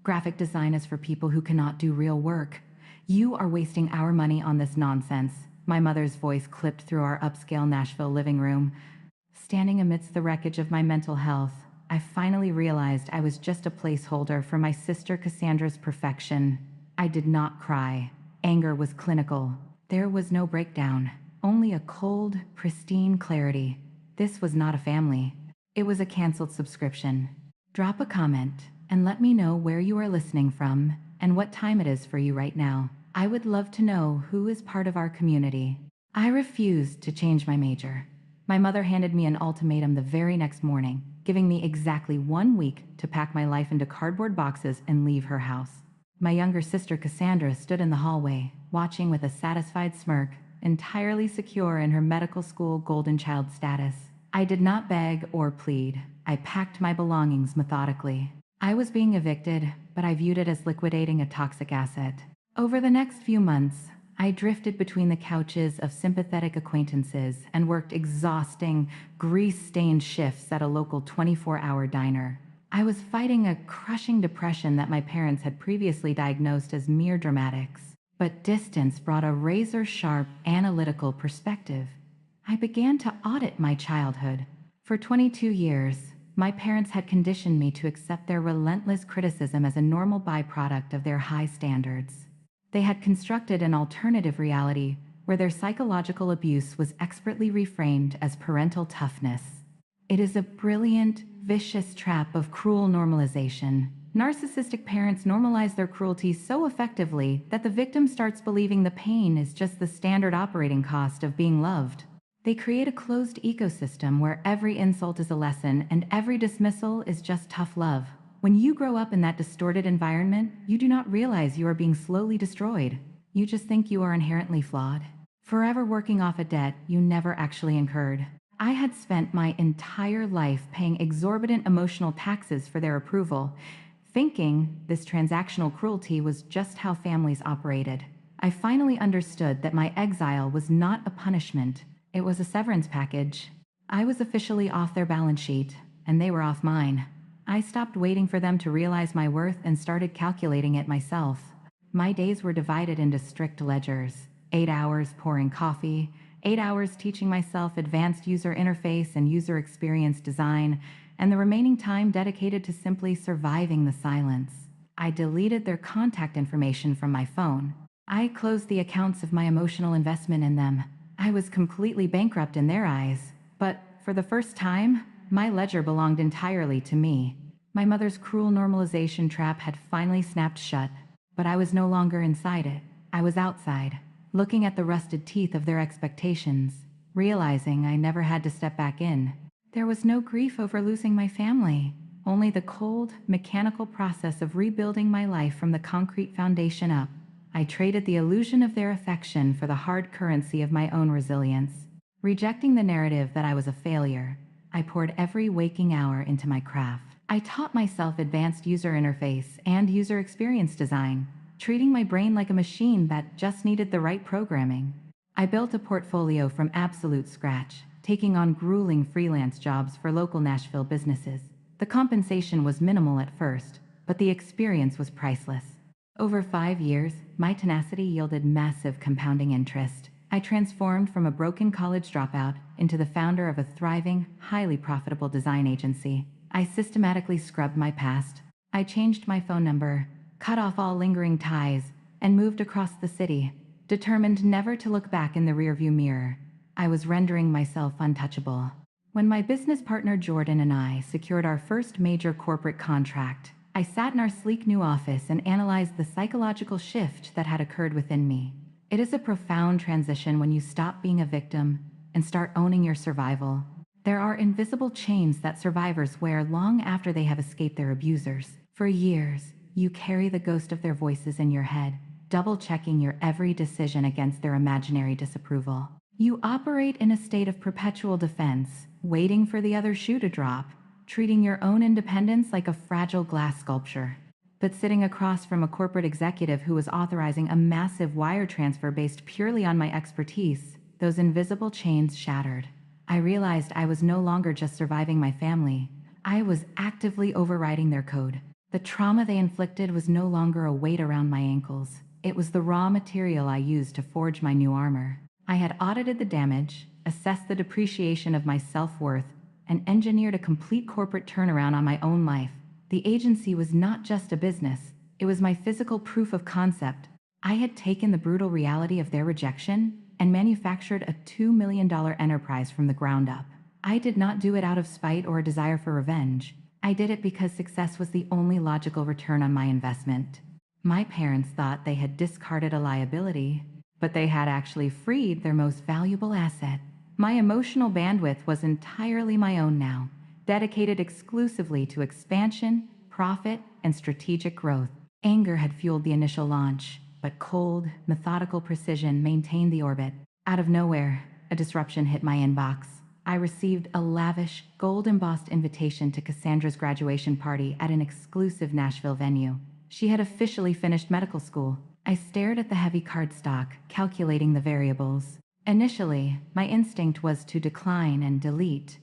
Graphic design is for people who cannot do real work. You are wasting our money on this nonsense. My mother's voice clipped through our upscale Nashville living room. Standing amidst the wreckage of my mental health, I finally realized I was just a placeholder for my sister Cassandra's perfection. I did not cry. Anger was clinical. There was no breakdown, only a cold, pristine clarity. This was not a family. It was a canceled subscription. Drop a comment and let me know where you are listening from and what time it is for you right now. I would love to know who is part of our community. I refused to change my major. My mother handed me an ultimatum the very next morning, giving me exactly 1 week to pack my life into cardboard boxes and leave her house. My younger sister Cassandra stood in the hallway, watching with a satisfied smirk, entirely secure in her medical school golden child status. I did not beg or plead. I packed my belongings methodically. I was being evicted, but I viewed it as liquidating a toxic asset. Over the next few months, I drifted between the couches of sympathetic acquaintances and worked exhausting, grease-stained shifts at a local 24-hour diner. I was fighting a crushing depression that my parents had previously diagnosed as mere dramatics. But distance brought a razor-sharp, analytical perspective. I began to audit my childhood. For 22 years, my parents had conditioned me to accept their relentless criticism as a normal byproduct of their high standards. They had constructed an alternative reality where their psychological abuse was expertly reframed as parental toughness. It is a brilliant, vicious trap of cruel normalization. Narcissistic parents normalize their cruelty so effectively that the victim starts believing the pain is just the standard operating cost of being loved. They create a closed ecosystem where every insult is a lesson and every dismissal is just tough love. When you grow up in that distorted environment, you do not realize you are being slowly destroyed. You just think you are inherently flawed, forever working off a debt you never actually incurred. I had spent my entire life paying exorbitant emotional taxes for their approval, thinking this transactional cruelty was just how families operated. I finally understood that my exile was not a punishment. It was a severance package. I was officially off their balance sheet, and they were off mine. I stopped waiting for them to realize my worth and started calculating it myself. My days were divided into strict ledgers. 8 hours pouring coffee, 8 hours teaching myself advanced user interface and user experience design, and the remaining time dedicated to simply surviving the silence. I deleted their contact information from my phone. I closed the accounts of my emotional investment in them. I was completely bankrupt in their eyes, but for the first time, my ledger belonged entirely to me. My mother's cruel normalization trap had finally snapped shut, but I was no longer inside it. I was outside, looking at the rusted teeth of their expectations, realizing I never had to step back in. There was no grief over losing my family, only the cold, mechanical process of rebuilding my life from the concrete foundation up. I traded the illusion of their affection for the hard currency of my own resilience. Rejecting the narrative that I was a failure, I poured every waking hour into my craft. I taught myself advanced user interface and user experience design, treating my brain like a machine that just needed the right programming. I built a portfolio from absolute scratch, taking on grueling freelance jobs for local Nashville businesses. The compensation was minimal at first, but the experience was priceless. Over 5 years, my tenacity yielded massive compounding interest. I transformed from a broken college dropout into the founder of a thriving, highly profitable design agency. I systematically scrubbed my past. I changed my phone number, cut off all lingering ties, and moved across the city, determined never to look back in the rearview mirror. I was rendering myself untouchable. When my business partner Jordan and I secured our first major corporate contract, I sat in our sleek new office and analyzed the psychological shift that had occurred within me. It is a profound transition when you stop being a victim and start owning your survival. There are invisible chains that survivors wear long after they have escaped their abusers. For years, you carry the ghost of their voices in your head, double-checking your every decision against their imaginary disapproval. You operate in a state of perpetual defense, waiting for the other shoe to drop, treating your own independence like a fragile glass sculpture. But sitting across from a corporate executive who was authorizing a massive wire transfer based purely on my expertise, those invisible chains shattered. I realized I was no longer just surviving my family. I was actively overriding their code. The trauma they inflicted was no longer a weight around my ankles. It was the raw material I used to forge my new armor. I had audited the damage, assessed the depreciation of my self-worth, and engineered a complete corporate turnaround on my own life. The agency was not just a business, it was my physical proof of concept. I had taken the brutal reality of their rejection and manufactured a $2 million enterprise from the ground up. I did not do it out of spite or a desire for revenge. I did it because success was the only logical return on my investment. My parents thought they had discarded a liability, but they had actually freed their most valuable asset. My emotional bandwidth was entirely my own now, dedicated exclusively to expansion, profit, and strategic growth. Anger had fueled the initial launch, but cold, methodical precision maintained the orbit. Out of nowhere, a disruption hit my inbox. I received a lavish, gold-embossed invitation to Cassandra's graduation party at an exclusive Nashville venue. She had officially finished medical school. I stared at the heavy cardstock, calculating the variables. Initially, my instinct was to decline and delete,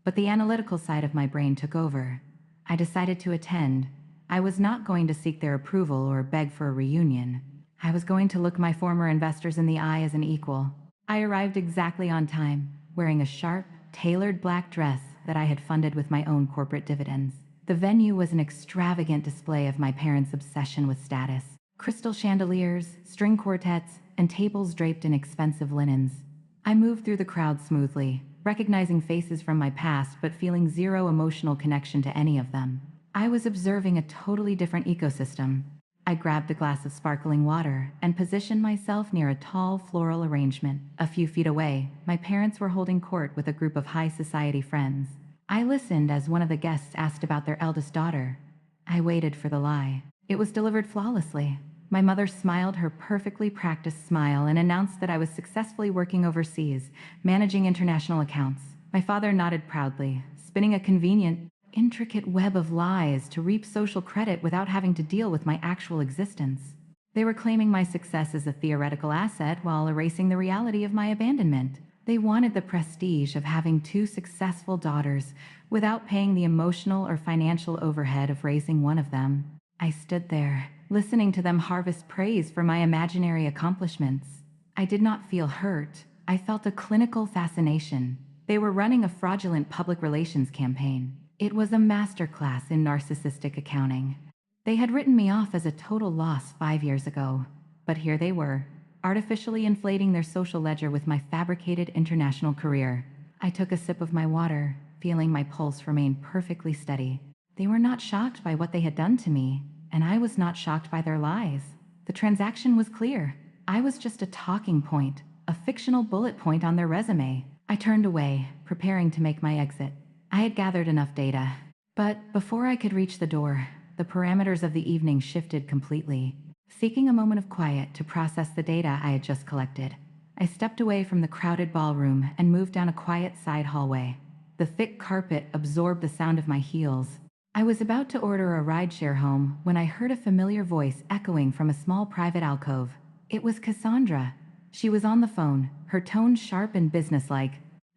but the analytical side of my brain took over. I decided to attend. I was not going to seek their approval or beg for a reunion. I was going to look my former investors in the eye as an equal. I arrived exactly on time, wearing a sharp, tailored black dress that I had funded with my own corporate dividends. The venue was an extravagant display of my parents' obsession with status. Crystal chandeliers, string quartets, and tables draped in expensive linens. I moved through the crowd smoothly, recognizing faces from my past but feeling zero emotional connection to any of them. I was observing a totally different ecosystem. I grabbed a glass of sparkling water and positioned myself near a tall floral arrangement. A few feet away, my parents were holding court with a group of high society friends. I listened as one of the guests asked about their eldest daughter. I waited for the lie. It was delivered flawlessly. My mother smiled her perfectly practiced smile and announced that I was successfully working overseas, managing international accounts. My father nodded proudly, spinning a convenient, intricate web of lies to reap social credit without having to deal with my actual existence. They were claiming my success as a theoretical asset while erasing the reality of my abandonment. They wanted the prestige of having two successful daughters without paying the emotional or financial overhead of raising one of them. I stood there, listening to them harvest praise for my imaginary accomplishments. I did not feel hurt. I felt a clinical fascination. They were running a fraudulent public relations campaign. It was a masterclass in narcissistic accounting. They had written me off as a total loss 5 years ago, but here they were, artificially inflating their social ledger with my fabricated international career. I took a sip of my water, feeling my pulse remain perfectly steady. They were not shocked by what they had done to me, and I was not shocked by their lies. The transaction was clear. I was just a talking point, a fictional bullet point on their resume. I turned away, preparing to make my exit. I had gathered enough data, but before I could reach the door, the parameters of the evening shifted completely. Seeking a moment of quiet to process the data I had just collected, I stepped away from the crowded ballroom and moved down a quiet side hallway. The thick carpet absorbed the sound of my heels. I was about to order a rideshare home when I heard a familiar voice echoing from a small private alcove. It was Cassandra. She was on the phone, her tone sharp and businesslike.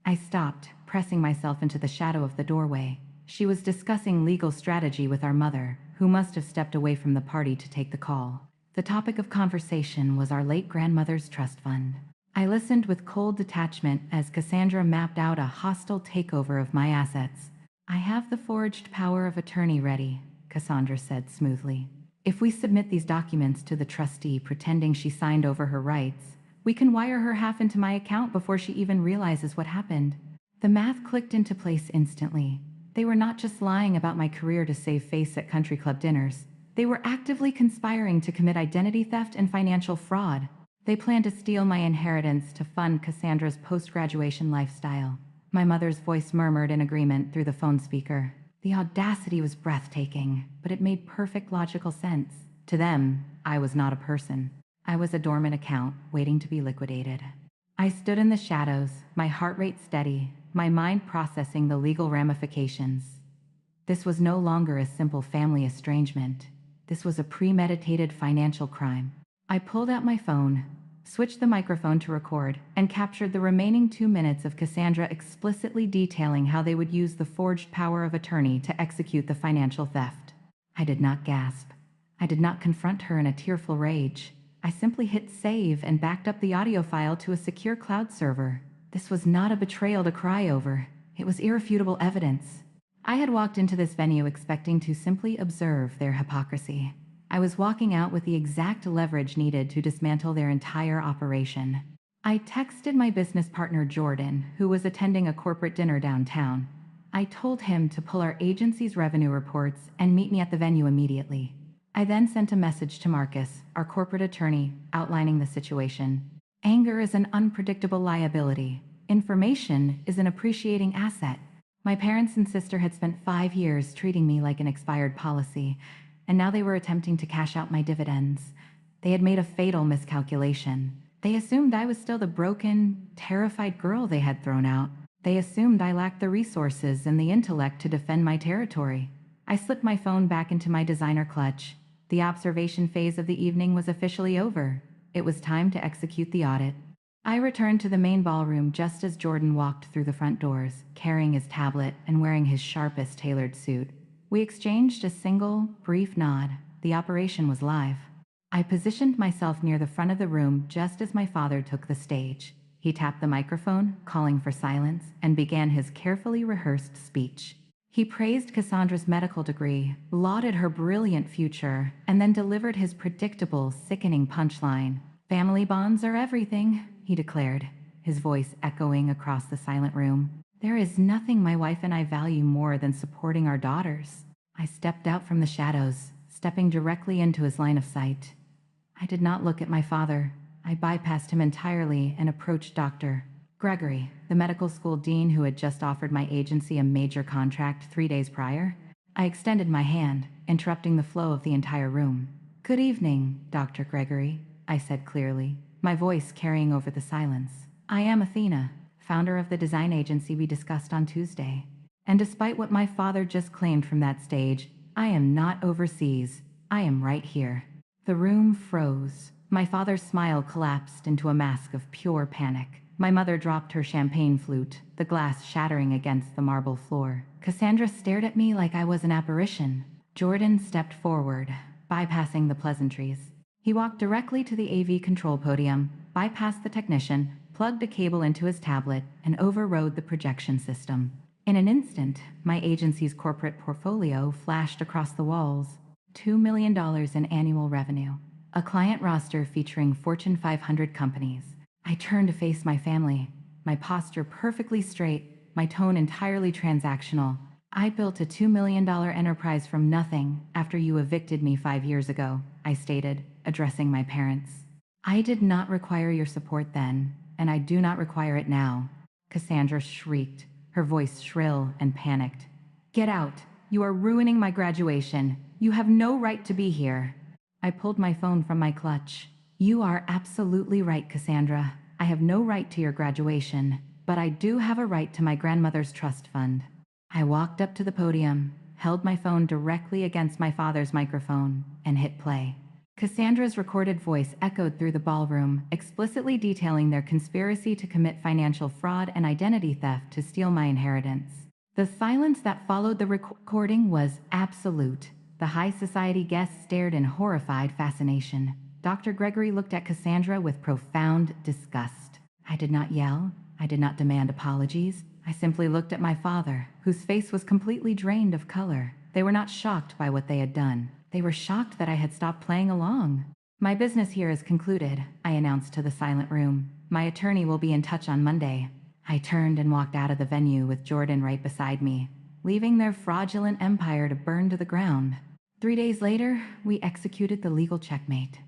I stopped, pressing myself into the shadow of the doorway. She was discussing legal strategy with our mother, who must have stepped away from the party to take the call. The topic of conversation was our late grandmother's trust fund. I listened with cold detachment as Cassandra mapped out a hostile takeover of my assets. "I have the forged power of attorney ready," Cassandra said smoothly. "If we submit these documents to the trustee pretending she signed over her rights, we can wire her half into my account before she even realizes what happened." The math clicked into place instantly. They were not just lying about my career to save face at country club dinners. They were actively conspiring to commit identity theft and financial fraud. They planned to steal my inheritance to fund Cassandra's post-graduation lifestyle. My mother's voice murmured in agreement through the phone speaker. The audacity was breathtaking, but it made perfect logical sense. To them, I was not a person. I was a dormant account waiting to be liquidated. I stood in the shadows, my heart rate steady, my mind processing the legal ramifications. This was no longer a simple family estrangement. This was a premeditated financial crime. I pulled out my phone, switched the microphone to record, and captured the remaining 2 minutes of Cassandra explicitly detailing how they would use the forged power of attorney to execute the financial theft. I did not gasp. I did not confront her in a tearful rage. I simply hit save and backed up the audio file to a secure cloud server. This was not a betrayal to cry over. It was irrefutable evidence. I had walked into this venue expecting to simply observe their hypocrisy. I was walking out with the exact leverage needed to dismantle their entire operation. I texted my business partner Jordan, who was attending a corporate dinner downtown. I told him to pull our agency's revenue reports and meet me at the venue immediately. I then sent a message to Marcus, our corporate attorney, outlining the situation. Anger is an unpredictable liability. Information is an appreciating asset. My parents and sister had spent 5 years treating me like an expired policy, and now they were attempting to cash out my dividends. They had made a fatal miscalculation. They assumed I was still the broken, terrified girl they had thrown out. They assumed I lacked the resources and the intellect to defend my territory. I slipped my phone back into my designer clutch. The observation phase of the evening was officially over. It was time to execute the audit. I returned to the main ballroom just as Jordan walked through the front doors, carrying his tablet and wearing his sharpest tailored suit. We exchanged a single, brief nod. The operation was live. I positioned myself near the front of the room just as my father took the stage. He tapped the microphone, calling for silence, and began his carefully rehearsed speech. He praised Cassandra's medical degree, lauded her brilliant future, and then delivered his predictable, sickening punchline. "Family bonds are everything," he declared, his voice echoing across the silent room. "There is nothing my wife and I value more than supporting our daughters." I stepped out from the shadows, stepping directly into his line of sight. I did not look at my father. I bypassed him entirely and approached Dr. Gregory, the medical school dean who had just offered my agency a major contract 3 days prior. I extended my hand, interrupting the flow of the entire room. "Good evening, Dr. Gregory," I said clearly, my voice carrying over the silence. "I am Athena, founder of the design agency we discussed on Tuesday. And despite what my father just claimed from that stage, I am not overseas. I am right here." The room froze. My father's smile collapsed into a mask of pure panic. My mother dropped her champagne flute, the glass shattering against the marble floor. Cassandra stared at me like I was an apparition. Jordan stepped forward, bypassing the pleasantries. He walked directly to the AV control podium, bypassed the technician, plugged a cable into his tablet, and overrode the projection system. In an instant, my agency's corporate portfolio flashed across the walls. $2 million in annual revenue. A client roster featuring Fortune 500 companies. I turned to face my family, my posture perfectly straight, my tone entirely transactional. "I built a $2 million enterprise from nothing after you evicted me 5 years ago," I stated, addressing my parents. "I did not require your support then, and I do not require it now," Cassandra shrieked, her voice shrill and panicked. "Get out! You are ruining my graduation. You have no right to be here." I pulled my phone from my clutch. "You are absolutely right, Cassandra. I have no right to your graduation, but I do have a right to my grandmother's trust fund." I walked up to the podium, held my phone directly against my father's microphone, and hit play. Cassandra's recorded voice echoed through the ballroom, explicitly detailing their conspiracy to commit financial fraud and identity theft to steal my inheritance. The silence that followed the recording was absolute. The high society guests stared in horrified fascination. Dr. Gregory looked at Cassandra with profound disgust. I did not yell. I did not demand apologies. I simply looked at my father, whose face was completely drained of color. They were not shocked by what they had done. They were shocked that I had stopped playing along. "My business here is concluded," I announced to the silent room. "My attorney will be in touch on Monday." I turned and walked out of the venue with Jordan right beside me, leaving their fraudulent empire to burn to the ground. 3 days later, we executed the legal checkmate.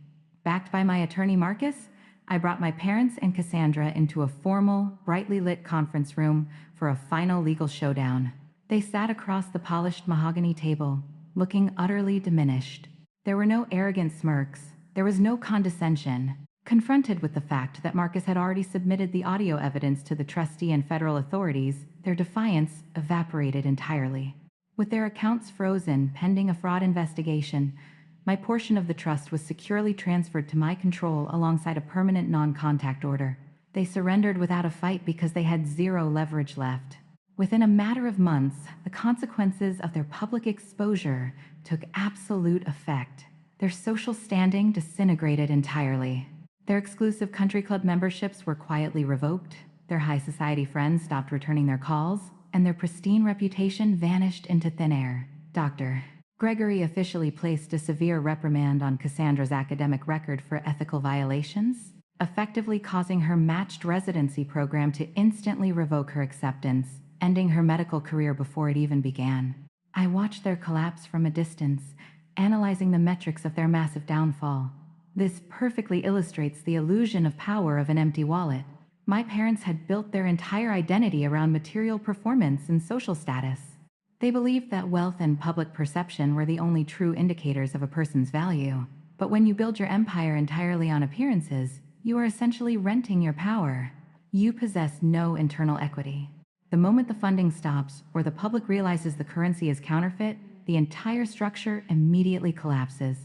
Backed by my attorney Marcus, I brought my parents and Cassandra into a formal, brightly lit conference room for a final legal showdown. They sat across the polished mahogany table, looking utterly diminished. There were no arrogant smirks. There was no condescension. Confronted with the fact that Marcus had already submitted the audio evidence to the trustee and federal authorities, their defiance evaporated entirely. With their accounts frozen pending a fraud investigation, my portion of the trust was securely transferred to my control alongside a permanent non-contact order. They surrendered without a fight because they had zero leverage left. Within a matter of months, the consequences of their public exposure took absolute effect. Their social standing disintegrated entirely. Their exclusive country club memberships were quietly revoked, their high society friends stopped returning their calls, and their pristine reputation vanished into thin air. Dr. Gregory officially placed a severe reprimand on Cassandra's academic record for ethical violations, effectively causing her matched residency program to instantly revoke her acceptance, ending her medical career before it even began. I watched their collapse from a distance, analyzing the metrics of their massive downfall. This perfectly illustrates the illusion of power of an empty wallet. My parents had built their entire identity around material performance and social status. They believed that wealth and public perception were the only true indicators of a person's value. But when you build your empire entirely on appearances, you are essentially renting your power. You possess no internal equity. The moment the funding stops or the public realizes the currency is counterfeit, the entire structure immediately collapses.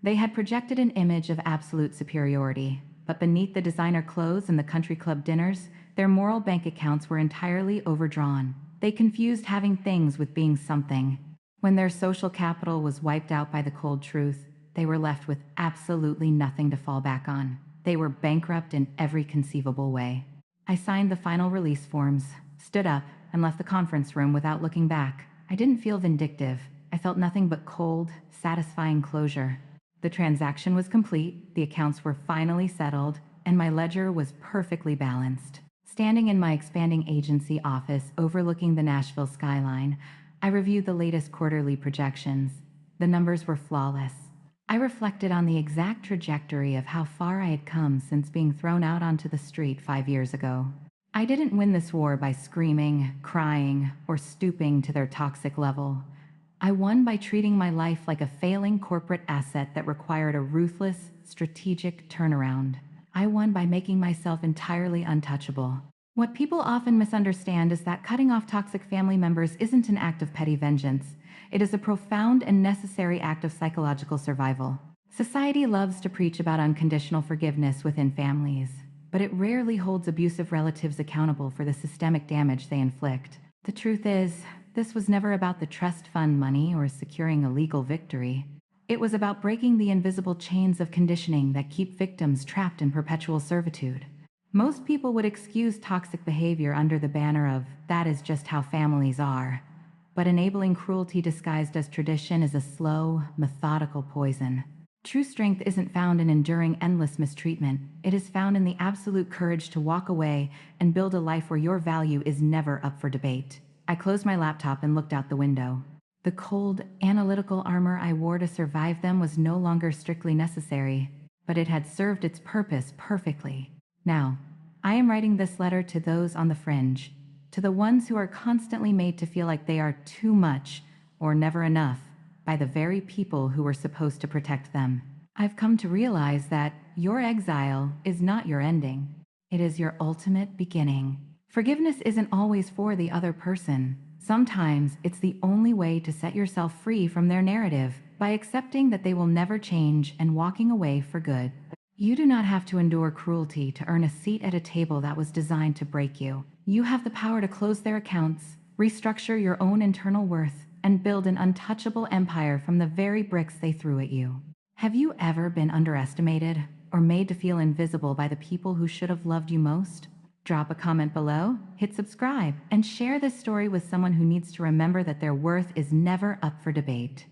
They had projected an image of absolute superiority, but beneath the designer clothes and the country club dinners, their moral bank accounts were entirely overdrawn. They confused having things with being something. When their social capital was wiped out by the cold truth, they were left with absolutely nothing to fall back on. They were bankrupt in every conceivable way. I signed the final release forms, stood up, and left the conference room without looking back. I didn't feel vindictive. I felt nothing but cold, satisfying closure. The transaction was complete, the accounts were finally settled, and my ledger was perfectly balanced. Standing in my expanding agency office overlooking the Nashville skyline, I reviewed the latest quarterly projections. The numbers were flawless. I reflected on the exact trajectory of how far I had come since being thrown out onto the street 5 years ago. I didn't win this war by screaming, crying, or stooping to their toxic level. I won by treating my life like a failing corporate asset that required a ruthless, strategic turnaround. I won by making myself entirely untouchable. What people often misunderstand is that cutting off toxic family members isn't an act of petty vengeance. It is a profound and necessary act of psychological survival. Society loves to preach about unconditional forgiveness within families, but it rarely holds abusive relatives accountable for the systemic damage they inflict. The truth is, this was never about the trust fund money or securing a legal victory. It was about breaking the invisible chains of conditioning that keep victims trapped in perpetual servitude. Most people would excuse toxic behavior under the banner of, "that is just how families are." But enabling cruelty disguised as tradition is a slow, methodical poison. True strength isn't found in enduring endless mistreatment. It is found in the absolute courage to walk away and build a life where your value is never up for debate. I closed my laptop and looked out the window. The cold, analytical armor I wore to survive them was no longer strictly necessary, but it had served its purpose perfectly. Now, I am writing this letter to those on the fringe, to the ones who are constantly made to feel like they are too much or never enough by the very people who were supposed to protect them. I've come to realize that your exile is not your ending. It is your ultimate beginning. Forgiveness isn't always for the other person. Sometimes it's the only way to set yourself free from their narrative, by accepting that they will never change and walking away for good. You do not have to endure cruelty to earn a seat at a table that was designed to break you. You have the power to close their accounts, restructure your own internal worth, and build an untouchable empire from the very bricks they threw at you. Have you ever been underestimated or made to feel invisible by the people who should have loved you most? Drop a comment below, hit subscribe, and share this story with someone who needs to remember that their worth is never up for debate.